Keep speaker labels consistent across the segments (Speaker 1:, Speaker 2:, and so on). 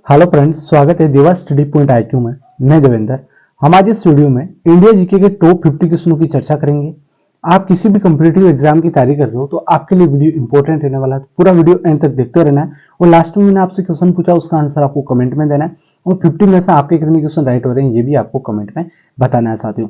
Speaker 1: Hello friends, स्वागत है देवा स्टडी पॉइंट आईक्यू में। मैं देवेंद्र। हम आज इस वीडियो में इंडिया जीके के टॉप 50 क्वेश्चनों की चर्चा करेंगे। आप किसी भी कॉम्पिटिटिव एग्जाम की तैयारी कर रहे हो तो आपके लिए वीडियो इंपॉर्टेंट रहने वाला है। पूरा वीडियो एंड तक देखते रहना है और लास्ट में मैंने आपसे क्वेश्चन पूछा, उसका आंसर आपको कमेंट में देना है और 50 में से आपके कितने क्वेश्चन राइट हो रहे हैं ये भी आपको कमेंट में बताना है। साथियों,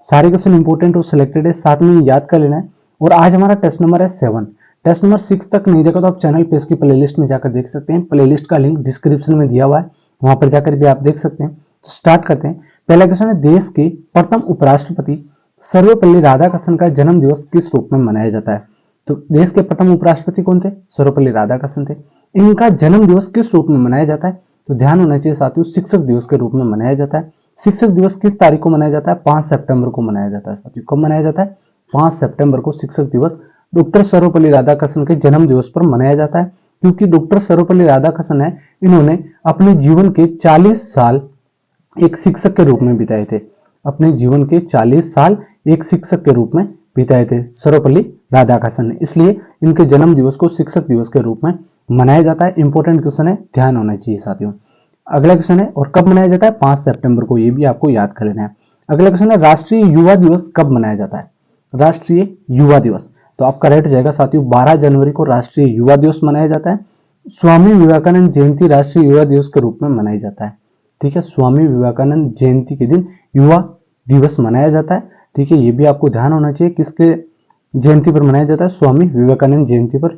Speaker 1: सारे क्वेश्चन इंपॉर्टेंट और सिलेक्टेड है, साथ में याद कर लेना है। और आज हमारा टेस्ट नंबर है 7। टेस्ट नंबर 6 तक नहीं देखा तो आप चैनल पे इसकी प्लेलिस्ट में जाकर देख सकते हैं। प्लेलिस्ट का लिंक डिस्क्रिप्शन में दिया हुआ है, वहां पर जाकर भी आप देख सकते हैं। तो स्टार्ट करते हैं। पहला क्वेश्चन है, देश के प्रथम उपराष्ट्रपति सर्वपल्ली राधाकृष्णन का जन्म दिवस किस रूप में मनाया जाता है? तो देश के प्रथम उपराष्ट्रपति कौन थे? सर्वपल्ली राधाकृष्णन थे। इनका जन्म दिवस किस रूप में मनाया जाता है? तो ध्यान होना चाहिए साथियों, शिक्षक दिवस के रूप में मनाया जाता है। शिक्षक दिवस किस तारीख को मनाया जाता है? 5 सितंबर को मनाया जाता है। साथियों, कब मनाया जाता है? 5 सितंबर को शिक्षक दिवस डॉक्टर सर्वपल्ली राधाकृष्णन के जन्म दिवस पर मनाया जाता है। क्योंकि डॉक्टर सर्वपल्ली राधाकृष्णन है, इन्होंने अपने जीवन के 40 साल एक शिक्षक के रूप में बिताए थे। अपने जीवन के 40 साल एक शिक्षक के रूप में बिताए थे सर्वपल्ली राधाकृष्णन ने, इसलिए इनके जन्म दिवस को शिक्षक दिवस के रूप में मनाया जाता है। इंपॉर्टेंट क्वेश्चन है, ध्यान होना चाहिए साथियों। अगला क्वेश्चन है, और कब मनाया जाता है? 5 सितंबर को, ये भी आपको याद कर लेना है। अगला क्वेश्चन है, राष्ट्रीय युवा दिवस कब मनाया जाता है? राष्ट्रीय युवा दिवस, तो आपका राइट हो जाएगा साथियों, 12 जनवरी को राष्ट्रीय युवा दिवस मनाया जाता है। स्वामी विवेकानंद जयंती राष्ट्रीय युवा दिवस के रूप में मनाया जाता है। ठीक है, स्वामी विवेकानंद जयंती के दिन युवा दिवस मनाया जाता है। ठीक है, ये भी आपको ध्यान होना चाहिए, किसके जयंती पर मनाया जाता है? स्वामी विवेकानंद जयंती पर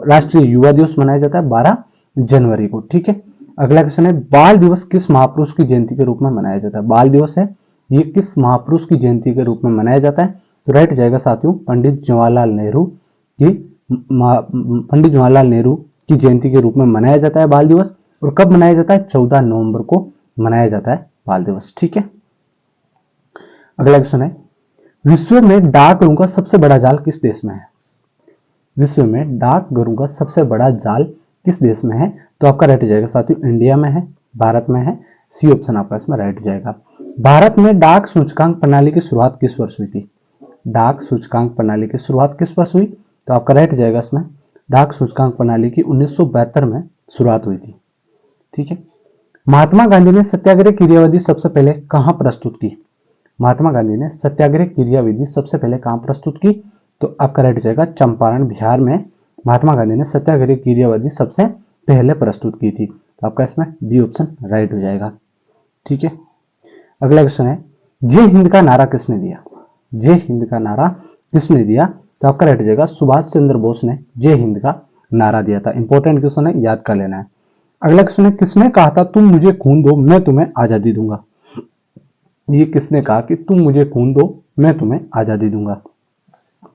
Speaker 1: राष्ट्रीय युवा दिवस मनाया जाता है 12 जनवरी को। ठीक है, अगला क्वेश्चन है, बाल दिवस किस महापुरुष की जयंती के रूप में मनाया जाता है? बाल दिवस है, ये किस महापुरुष की जयंती के रूप में मनाया जाता है? तो राइट हो जाएगा साथियों, पंडित जवाहरलाल नेहरू की पंडित जवाहरलाल नेहरू की जयंती के रूप में मनाया जाता है बाल दिवस। और कब मनाया जाता है? 14 नवंबर को मनाया जाता है बाल दिवस। ठीक है, अगला क्वेश्चन है, विश्व में डाकघरों का सबसे बड़ा जाल किस देश में है? विश्व में डाकघरों का सबसे बड़ा जाल किस देश में है? तो आपका राइट हो जाएगा साथियों, इंडिया में है, भारत में है। सी ऑप्शन आपका इसमें राइट हो जाएगा। भारत में डाक सूचकांक प्रणाली की शुरुआत किस वर्ष हुई थी? डाक सूचकांक प्रणाली की शुरुआत किस वर्ष हुई? तो आपका राइट हो जाएगा इसमें, डाक सूचकांक प्रणाली की 1972 में शुरुआत हुई थी। ठीक है, महात्मा गांधी ने सत्याग्रह क्रियाविधि सबसे पहले कहां प्रस्तुत की? महात्मा गांधी ने सत्याग्रह क्रियाविधि सबसे पहले कहां प्रस्तुत की? तो आपका राइट हो जाएगा, चंपारण बिहार में महात्मा गांधी ने सत्याग्रह क्रियाविधि सबसे पहले प्रस्तुत की थी। तो आपका इसमें डी ऑप्शन राइट हो जाएगा। ठीक है, अगला क्वेश्चन है, जय हिंद का नारा किसने दिया? जय हिंद का नारा किसने दिया? तो आपका राइट हो जाएगा, सुभाष चंद्र बोस ने जय हिंद का नारा दिया था। इंपॉर्टेंट क्वेश्चन है, याद कर लेना है। अगला क्वेश्चन है, किसने कहा था तुम मुझे खून दो मैं तुम्हें आजादी दूंगा? ये किसने कहा कि तुम मुझे खून दो मैं तुम्हें आजादी दूंगा?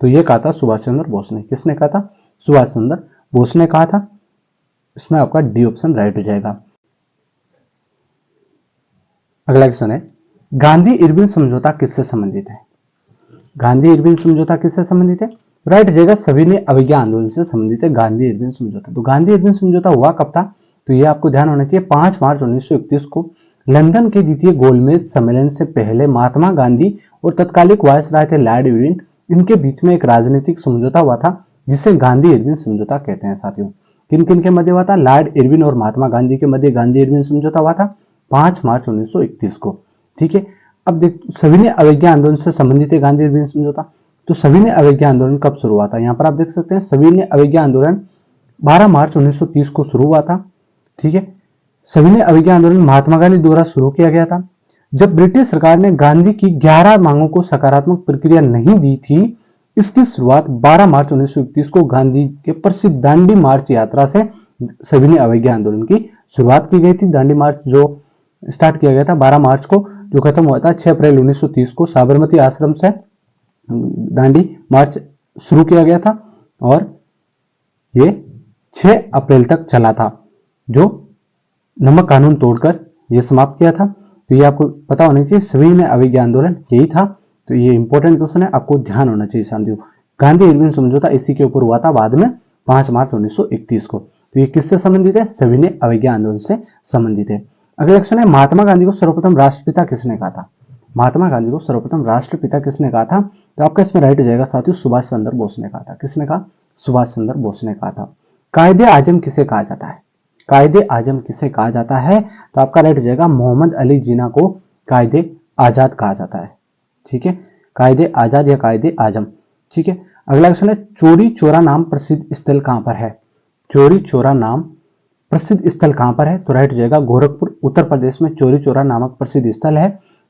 Speaker 1: तो ये कहा था सुभाष चंद्र बोस ने। किसने कहा था? सुभाष चंद्र बोस ने कहा था। इसमें आपका डी ऑप्शन राइट हो जाएगा। अगला क्वेश्चन है, गांधी इरविन समझौता किससे संबंधित है? गांधी इरविन समझौता किससे संबंधित है? राइट हो जाएगा, सविनय अवज्ञा आंदोलन से संबंधित है गांधी इरविन समझौता। तो गांधी इरविन समझौता हुआ कब था? तो ये आपको ध्यान होना चाहिए, 5 मार्च 1931 को लंदन के द्वितीय गोलमेज सम्मेलन से पहले महात्मा गांधी और तत्कालिक वायसराय थे लॉर्ड इरविन, इनके बीच में एक राजनीतिक समझौता हुआ था जिसे गांधी इरविन समझौता कहते हैं। साथियों, किन किन के मध्य हुआ था? लॉर्ड इरविन और महात्मा गांधी के मध्य गांधी इरविन समझौता हुआ था 5 मार्च 1931 को। ठीक है, अब देख, सविनय अवज्ञा आंदोलन से संबंधित है गांधी इरविन समझौता। तो सविनय अवज्ञा आंदोलन कब शुरू हुआ था? यहाँ पर आप देख सकते हैं, सविनय अवज्ञा आंदोलन 12 मार्च 1930 को शुरू हुआ था। ठीक है, सविनय अवज्ञा आंदोलन महात्मा गांधी द्वारा शुरू किया गया था। जब ब्रिटिश सरकार ने गांधी की 11 मांगों को सकारात्मक प्रतिक्रिया नहीं दी थी, इसकी शुरुआत 12 मार्च 1931 को गांधी के प्रसिद्ध दांडी मार्च यात्रा से सविनय अवज्ञा आंदोलन की शुरुआत की गई थी। दांडी मार्च जो स्टार्ट किया गया था 12 मार्च को, जो खत्म हुआ था 6 अप्रैल 1930 को साबरमती आश्रम से दांडी मार्च शुरू किया गया था और ये 6 अप्रैल तक चला था, जो नमक कानून तोड़कर यह समाप्त किया था। तो ये आपको पता होना चाहिए, सविनय अवज्ञा आंदोलन यही था। तो ये इंपॉर्टेंट क्वेश्चन है, आपको ध्यान होना चाहिए साथियों। गांधी इरविन समझौता इसी के ऊपर हुआ था बाद में 5 मार्च 1931 को। तो ये किससे संबंधित है? सविनय अवज्ञा आंदोलन से संबंधित है। अगला क्वेश्चन है, महात्मा गांधी को सर्वप्रथम राष्ट्रपिता किसने कहा था? महात्मा गांधी को सर्वप्रथम राष्ट्रपिता किसने कहा था? तो आपका इसमें राइट हो जाएगा साथियों, सुभाष चंद्र बोस ने कहा था। किसने कहा? सुभाष चंद्र बोस ने कहा था। कायदे आजम किसे कहा जाता है? कायदे आजम किसे कहा जाता है? तो आपका राइट हो जाएगा मोहम्मद अली जिन्ना को कायदे आजाद कहा जाता है। ठीक है, कायदे आजाद या कायदे आजम। ठीक है, अगला क्वेश्चन है चौरी चौरा नाम प्रसिद्ध स्थल कहां पर है? चौरी चौरा नाम प्रसिद्ध स्थल कहां पर है? तो राइट हो जाएगा गोरखपुर उत्तर प्रदेश में चौरी चौरा नामक प्रसिद्ध स्थल है।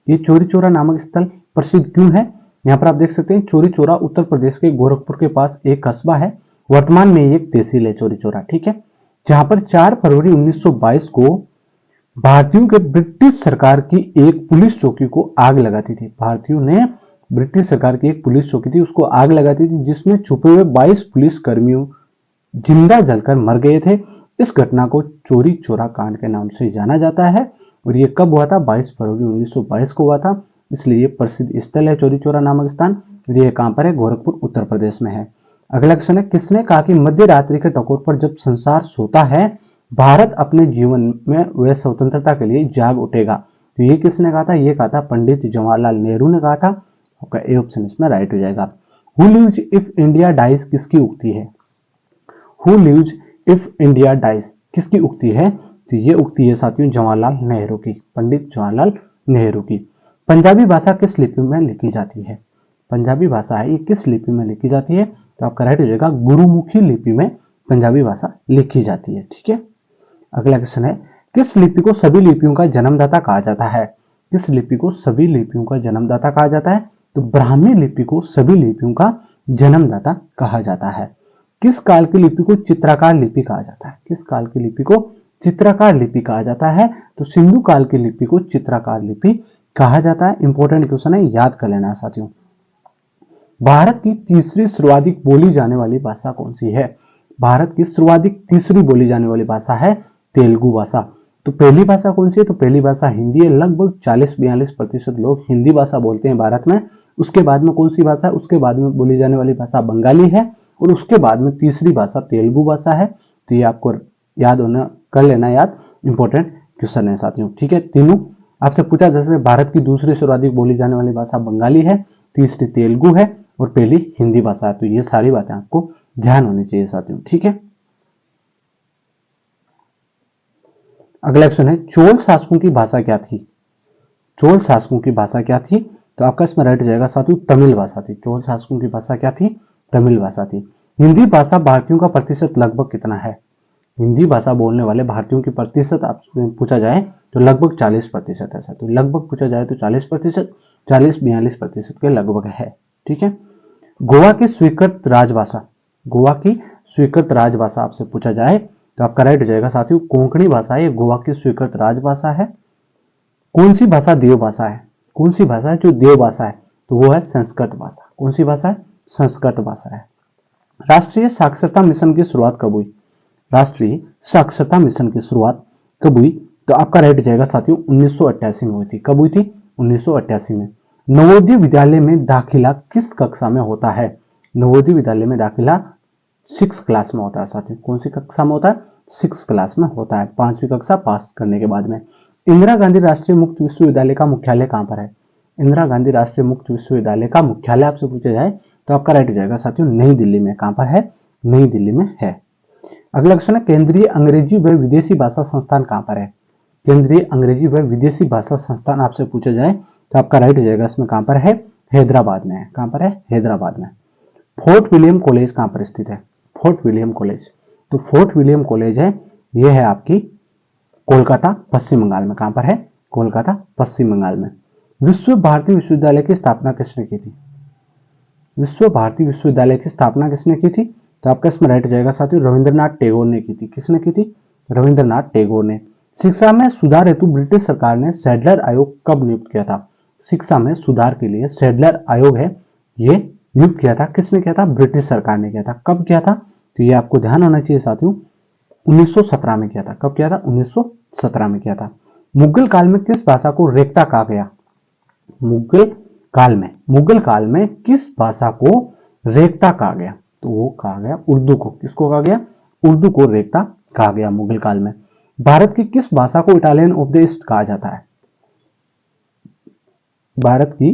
Speaker 1: ये चौरी चौरा नामक स्थल प्रसिद्ध क्यों है? यहाँ पर आप देख सकते हैं चौरी चौरा उत्तर प्रदेश के गोरखपुर के पास एक कस्बा है। वर्तमान में ये एक तहसील है चौरी चौरा। ठीक है, जहां पर 4 फरवरी 1922 को भारतीयों के ब्रिटिश सरकार की एक पुलिस चौकी को आग लगाती थी। भारतीयों ने ब्रिटिश सरकार की एक पुलिस चौकी थी उसको आग लगाती थी, जिसमें छुपे हुए 22 पुलिस कर्मियों जिंदा जलकर मर गए थे। इस घटना को चौरी चौरा कांड के नाम से जाना जाता है और ये कब हुआ था? 22 फरवरी 1922 को हुआ था, इसलिए प्रसिद्ध स्थल है चौरी चौरा नामक स्थान। ये कहां पर है? गोरखपुर उत्तर प्रदेश में है। अगला क्वेश्चन है किसने कहा कि मध्य रात्रि के टकोर पर जब संसार सोता है भारत अपने जीवन में वह स्वतंत्रता के लिए जाग उठेगा? तो ये किसने कहा था? ये कहा था पंडित जवाहरलाल नेहरू ने कहा था। ए ऑप्शन इसमें राइट हो जाएगा। Who lives if India dies किसकी उक्ति है? Who lives if India dies किसकी उक्ति है? तो ये उक्ति है साथियों जवाहरलाल नेहरू की, पंडित जवाहरलाल नेहरू की। पंजाबी भाषा किस लिपि में लिखी जाती है? पंजाबी भाषा है ये किस लिपि में लिखी जाती है? तो आपका राइट हो जाएगा गुरुमुखी लिपि में पंजाबी भाषा लिखी जाती है। ठीक है, अगला क्वेश्चन है किस लिपि को सभी लिपियों का जन्मदाता कहा जाता है? किस लिपि को सभी लिपियों का जन्मदाता कहा जाता है? तो ब्राह्मी लिपि को सभी लिपियों का जन्मदाता कहा जाता है। किस काल की लिपि को चित्राकार लिपि कहा जाता है? किस काल की लिपि को चित्राकार लिपि कहा जाता है? तो सिंधु काल की लिपि को चित्राकार लिपि कहा जाता है। इंपॉर्टेंट क्वेश्चन है, याद कर लेना साथियों। भारत की तीसरी सर्वाधिक बोली जाने वाली भाषा कौन सी है? भारत की सर्वाधिक तीसरी बोली जाने वाली भाषा है तेलुगु भाषा। तो पहली भाषा कौन सी है? तो पहली भाषा हिंदी है। लगभग 40-42% लोग हिंदी भाषा बोलते हैं भारत में। उसके बाद में कौन सी भाषा है? उसके बाद में बोली जाने वाली भाषा बंगाली है और उसके बाद में तीसरी भाषा तेलुगु भाषा है। तो ये आपको याद होना, कर लेना याद, इंपॉर्टेंट क्वेश्चन है साथियों। ठीक है, तीनों आपसे पूछा जैसे भारत की दूसरी सर्वाधिक बोली जाने वाली भाषा बंगाली है, तीसरी तेलुगु है और पहली हिंदी भाषा है। तो ये सारी बातें आपको ध्यान होनी चाहिए साथियों। ठीक है, अगला क्वेश्चन है चोल शासकों की भाषा क्या थी? चोल शासकों की भाषा क्या थी? तो आपका इसमें राइट हो जाएगा साथियों तमिल भाषा थी। चोल शासकों की भाषा क्या थी? तमिल भाषा थी। हिंदी भाषा भारतीयों का प्रतिशत लगभग कितना है? हिंदी भाषा बोलने वाले भारतीयों की प्रतिशत आपसे पूछा जाए तो लगभग 40% है। तो लगभग पूछा जाए तो 40%, 40-42% के लगभग है। ठीक है, गोवा की स्वीकृत राजभाषा, गोवा की स्वीकृत राजभाषा आपसे पूछा जाए तो आपका राइट हो जाएगा साथियों कोंकणी भाषा है। गोवा की स्वीकृत राजभाषा है। कौन सी भाषा देव भाषा है? कौन सी भाषा है जो देव भाषा है? तो वो है संस्कृत भाषा। कौन सी भाषा है? संस्कृत भाषा है। राष्ट्रीय साक्षरता मिशन की शुरुआत कब हुई? राष्ट्रीय साक्षरता मिशन की शुरुआत कब हुई? तो आपका राइट हो जाएगा साथियों 1988 में हुई थी। कब हुई थी? 1988 में। नवोदय विद्यालय में दाखिला किस कक्षा में होता है? नवोदय विद्यालय में दाखिला 6 क्लास में होता है साथियों। कौन सी कक्षा में होता है? 6 क्लास में होता है, 5वीं कक्षा पास करने के बाद में। इंदिरा गांधी राष्ट्रीय मुक्त विश्वविद्यालय का मुख्यालय कहां पर है? इंदिरा गांधी राष्ट्रीय मुक्त विश्वविद्यालय का मुख्यालय आपसे पूछा जाए तो आपका राइट हो जाएगा साथियों नई दिल्ली में। कहां पर है? नई दिल्ली में है। अगला क्वेश्चन है केंद्रीय अंग्रेजी व विदेशी भाषा संस्थान कहां पर है? केंद्रीय अंग्रेजी व विदेशी भाषा संस्थान आपसे पूछा जाए तो आपका राइट हो जाएगा इसमें कहां पर है? हैदराबाद में है। कहां पर है? हैदराबाद में। फोर्ट विलियम कॉलेज कहां पर स्थित है? फोर्ट विलियम कॉलेज, तो फोर्ट विलियम कॉलेज है यह है आपकी कोलकाता पश्चिम बंगाल में। कहां पर है? कोलकाता पश्चिम बंगाल में। विश्व भारती विश्वविद्यालय की स्थापना किसने की थी? विश्व भारती विश्वविद्यालय की स्थापना किसने की थी? तो आपका इसमें राइट हो जाएगा साथियों रविंद्रनाथ टैगोर ने की थी। किसने की थी? रविंद्रनाथ टैगोर ने। शिक्षा में सुधार हेतु ब्रिटिश सरकार ने सैडलर आयोग कब नियुक्त किया था? शिक्षा में सुधार के लिए सैडलर आयोग है ये नियुक्त किया था। किसने किया था? ब्रिटिश सरकार ने किया था। कब किया था? तो ये आपको ध्यान होना चाहिए साथियों 1917 में किया था। कब किया था? 1917 में किया था। मुगल काल में किस भाषा को रेख्ता कहा गया? मुगल काल में किस भाषा को रेख्ता कहा गया? तो वो कहा गया उर्दू को। किसको कहा गया? उर्दू को रेख्ता कहा गया मुगल काल में। भारत की किस भाषा को इटालियन ऑफ द ईस्ट कहा जाता है? भारत की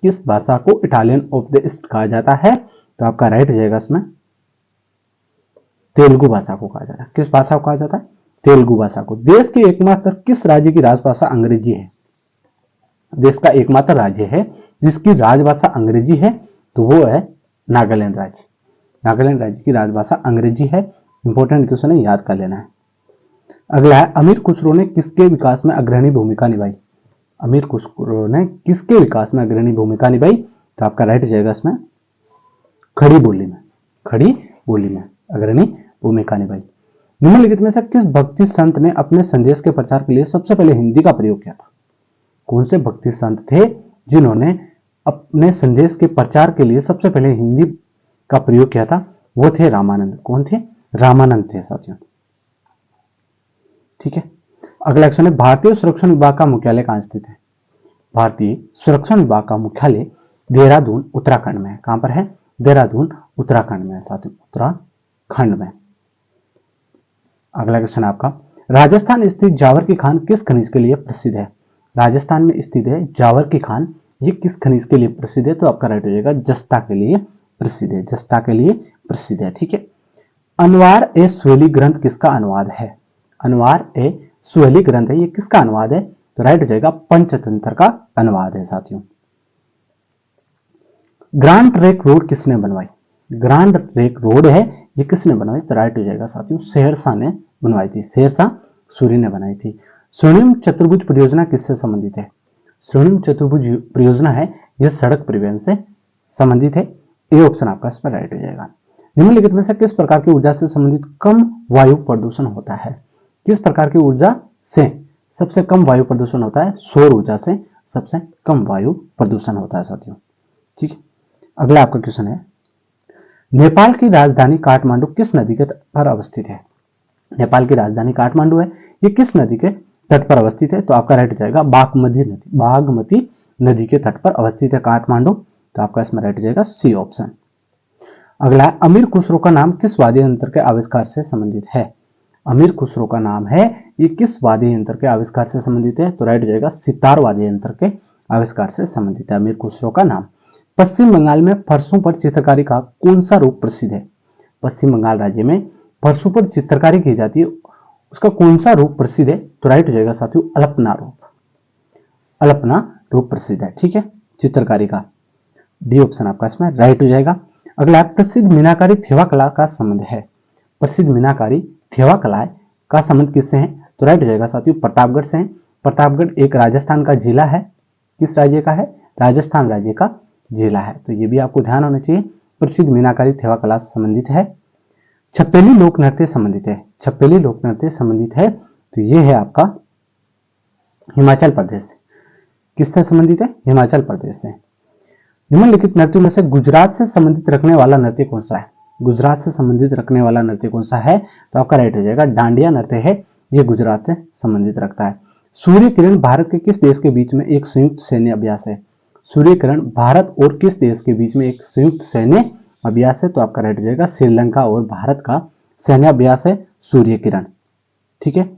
Speaker 1: किस भाषा को इटालियन ऑफ द ईस्ट कहा जाता है? तो आपका राइट हो जाएगा इसमें तेलुगु भाषा को कहा जाता है। किस भाषा को कहा जाता है? तेलुगु भाषा को। देश के एकमात्र किस राज्य की राजभाषा अंग्रेजी है? देश का एकमात्र राज्य है जिसकी राजभाषा अंग्रेजी है तो वो है नागालैंड राज्य। नागालैंड राज्य की राजभाषा अंग्रेजी है। इंपॉर्टेंट क्वेश्चन है, याद कर लेना है। अगला है, अमीर खुसरो ने किसके विकास में अग्रणी भूमिका निभाई? अमीर खुसरो ने किसके विकास में अग्रणी भूमिका निभाई? तो आपका राइट हो जाएगा इसमें खड़ी बोली में। खड़ी बोली में अग्रणी भूमिका निभाई। निम्नलिखित में से किस भक्ति संत ने अपने संदेश के प्रचार के लिए सबसे पहले हिंदी का प्रयोग किया था? कौन से भक्ति संत थे जिन्होंने अपने संदेश के प्रचार के लिए सबसे पहले हिंदी का प्रयोग किया था? वो थे रामानंद। कौन थे? रामानंद थे साथियों। ठीक है, अगला क्वेश्चन है, भारतीय सुरक्षा विभाग का मुख्यालय कहां स्थित है? भारतीय सुरक्षा विभाग का मुख्यालय देहरादून उत्तराखंड में है। कहां पर है? देहरादून उत्तराखंड में है साथियों, उत्तराखंड में। अगला क्वेश्चन आपका, राजस्थान स्थित जावर की खान किस खनिज के लिए प्रसिद्ध है? राजस्थान में स्थित है जावर की खान, ये किस खनिज के लिए प्रसिद्ध है? तो आपका राइट हो जाएगा जस्ता के लिए प्रसिद्ध है। जस्ता के लिए प्रसिद्ध है। ठीक है, अनवार ए सुहेली ग्रंथ किसका अनुवाद है? अनवार ए सुहेली ग्रंथ है, ये किसका अनुवाद है? तो राइट हो जाएगा पंचतंत्र का अनुवाद है साथियों। ग्रांड ट्रैंक रोड किसने बनवाई? ग्रांड ट्रैंक रोड है, ये किसने बनवाई? तो राइट हो जाएगा साथियों शेरशाह ने बनवाई थी। शेरशाह सूरी ने बनाई थी। स्वर्णिम चतुर्भुज परियोजना किससे संबंधित है? स्वर्णिम चतुर्भुज परियोजना है, यह सड़क परिवहन से संबंधित है। ये ऑप्शन आपका इसमें राइट हो जाएगा। निम्नलिखित में से किस प्रकार की ऊर्जा से संबंधित कम वायु प्रदूषण होता है? किस प्रकार की ऊर्जा से सबसे कम वायु प्रदूषण होता है? सौर ऊर्जा से सबसे कम वायु प्रदूषण होता है साथियों। ठीक है, अगला आपका क्वेश्चन है, नेपाल की राजधानी काठमांडू किस नदी के तट पर अवस्थित है? नेपाल की राजधानी काठमांडू है, ये किस नदी के तट पर अवस्थित है? तो आपका राइट हो जाएगा बागमती नदी के तट पर अवस्थित है काठमांडू। तो आपका इसमें राइट हो जाएगा सी ऑप्शन। अगला है, अमीर खुसरो का नाम किस वाद्य यंत्र के आविष्कार से संबंधित है? अमीर खुसरो का नाम है, ये किस वाद्य यंत्र के आविष्कार से संबंधित है? तो राइट हो जाएगा सितार वाद्य यंत्र के आविष्कार से संबंधित है अमीर खुसरो का नाम। पश्चिम बंगाल में फरसों पर चित्रकारी का कौन सा रूप प्रसिद्ध है? पश्चिम बंगाल राज्य में फरसों पर चित्रकारी की जाती है, उसका कौन सा रूप प्रसिद्ध है? तो राइट हो जाएगा साथियों अल्पना रूप। अल्पना रूप प्रसिद्ध है। ठीक है, चित्रकारी का डी ऑप्शन आपका इसमें राइट हो जाएगा। अगला प्रसिद्ध मीनाकारी थेवा कला का संबंध है। प्रसिद्ध मीनाकारी थेवा कला का संबंध किससे है? तो राइट हो जाएगा साथियों प्रतापगढ़ से है। प्रतापगढ़ एक राजस्थान का जिला है। किस राज्य का है? राजस्थान राज्य का जिला है। तो ये भी आपको ध्यान होना चाहिए। प्रसिद्ध मीनाकारी थेवा कला से संबंधित है। छपेली लोक नृत्य संबंधित है। छपेली लोक नृत्य संबंधित है तो ये है आपका हिमाचल प्रदेश से। किससे संबंधित है? हिमाचल प्रदेश से। निम्नलिखित नृत्यों में से गुजरात से संबंधित रखने वाला नृत्य कौन सा है? गुजरात से संबंधित रखने वाला नृत्य कौन सा है? तो आपका राइट हो जाएगा डांडिया नृत्य है, ये गुजरात से संबंधित रखता है। सूर्य किरण भारत के किस देश के बीच में एक संयुक्त सैन्य अभ्यास है? सूर्य किरण भारत और किस देश के बीच में एक संयुक्त सैन्य अभ्यास है? तो आपका राइट हो जाएगा श्रीलंका और भारत का सैन्य अभ्यास है सूर्य किरण। ठीक है,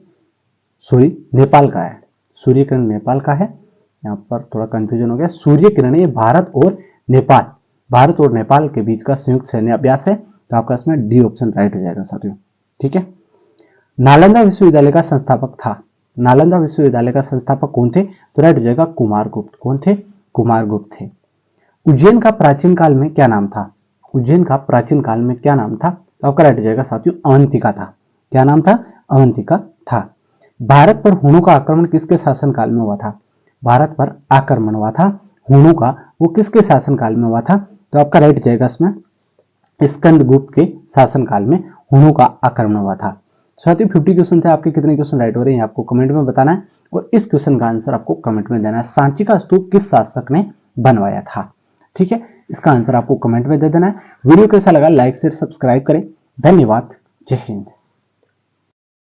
Speaker 1: सॉरी नेपाल का है। सूर्य किरण नेपाल का है, यहाँ पर थोड़ा कंफ्यूजन हो गया। सूर्य किरण ये भारत और नेपाल के बीच का संयुक्त सैन्य अभ्यास है। तो आपका इसमें डी ऑप्शन राइट हो जाएगा साथियों। ठीक है, नालंदा विश्वविद्यालय का संस्थापक था। नालंदा विश्वविद्यालय का संस्थापक कौन थे? तो राइट हो जाएगा कुमारगुप्त। कौन थे? कुमारगुप्त थे। उज्जैन का प्राचीन काल में क्या नाम था? उज्जैन का प्राचीन काल में क्या नाम था? तो आपका राइट हो जाएगा साथियों अवंतिका था। क्या नाम था? अवंतिका था। भारत पर हुणों का आक्रमण किसके शासनकाल में हुआ था? भारत पर आक्रमण हुआ था हुणों का, वो किसके शासनकाल में हुआ था? तो आपका राइट जाएगा इसमें स्कंदगुप्त के शासनकाल में हुणों का आक्रमण हुआ था। साथियों 50 क्वेश्चन थे, आपके कितने क्वेश्चन राइट हो रहे हैं आपको कमेंट में बताना है और इस क्वेश्चन का आंसर आपको कमेंट में देना है। सांची का स्तूप किस शासक ने बनवाया था? ठीक है, इसका आंसर आपको कमेंट में दे देना है। वीडियो कैसा लगा लाइक शेयर सब्सक्राइब करें। धन्यवाद। जय हिंद।